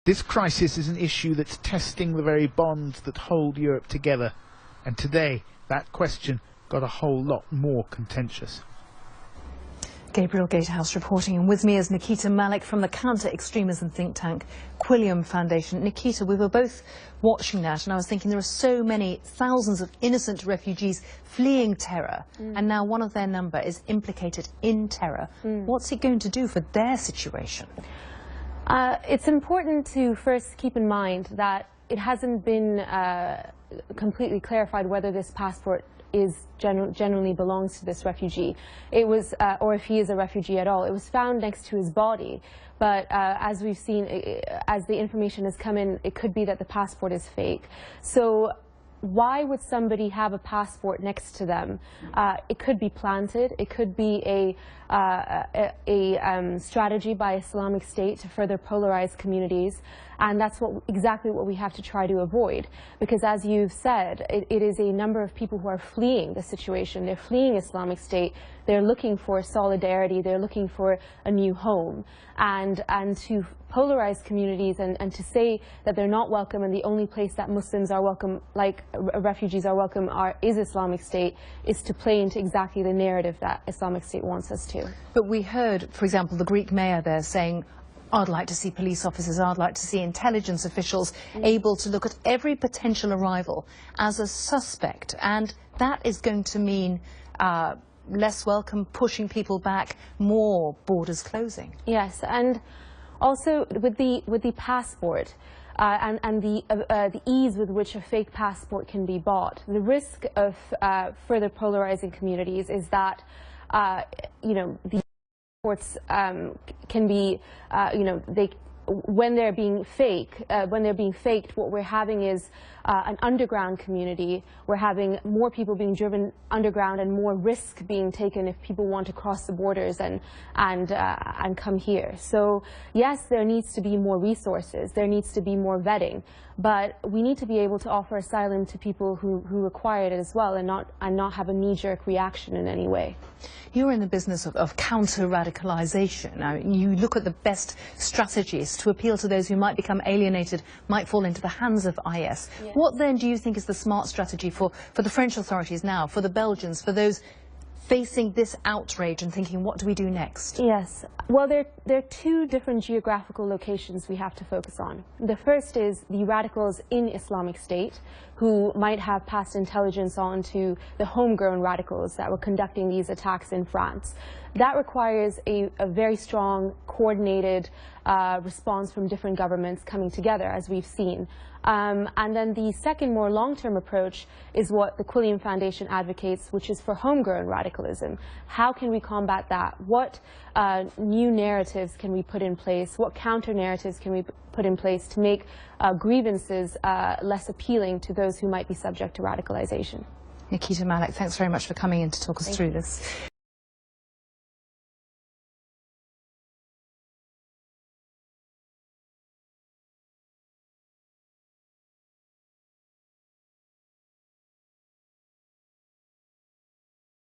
This crisis is an issue that's testing the very bonds that hold Europe together, and today that question got a whole lot more contentious. Gabriel Gatehouse reporting, and with me is Nikita Malik from the counter-extremism think tank Quilliam Foundation. Nikita, we were both watching that, and I was thinking there are so many thousands of innocent refugees fleeing terror, and now one of their number is implicated in terror. What's it going to do for their situation? It's important to first keep in mind that it hasn't been completely clarified whether this passport generally belongs to this refugee. It was, or if he is a refugee at all. It was found next to his body, but as we've seen, as the information has come in, it could be that the passport is fake. So why would somebody have a passport next to them? It could be planted. It could be a strategy by Islamic State to further polarize communities, and that's exactly what we have to try to avoid. Because as you've said, it is a number of people who are fleeing the situation. They're fleeing Islamic State. They're looking for solidarity. They're looking for a new home, and to polarize communities and to say that they're not welcome and the only place that Muslims are welcome, like refugees are welcome, is Islamic State, is to play into exactly the narrative that Islamic State wants us to. But we heard, for example, the Greek mayor there saying, I'd like to see police officers, I'd like to see intelligence officials able to look at every potential arrival as a suspect, and that is going to mean less welcome, pushing people back, more borders closing. Yes, and also with the passport and the ease with which a fake passport can be bought, the risk of further polarizing communities is that the passports can be when they're being faked, what we're having is an underground community. We're having more people being driven underground and more risk being taken if people want to cross the borders and come here. So yes, there needs to be more resources. There needs to be more vetting, but we need to be able to offer asylum to people who require it as well, and not have a knee-jerk reaction in any way. You're in the business of counter-radicalization. Now, you look at the best strategies to appeal to those who might become alienated, might fall into the hands of IS. Yes. What then do you think is the smart strategy for the French authorities now, for the Belgians, for those facing this outrage and thinking, what do we do next? Yes. Well, there are two different geographical locations we have to focus on. The first is the radicals in Islamic State, who might have passed intelligence on to the homegrown radicals that were conducting these attacks in France. That requires a very strong, coordinated response from different governments coming together, as we've seen. And then the second, more long-term approach is what the Quilliam Foundation advocates, which is for homegrown radicalism. How can we combat that? What new narratives can we put in place? What counter-narratives can we put in place to make grievances less appealing to those who might be subject to radicalization? Nikita Malik, thanks very much for coming in to talk us through this.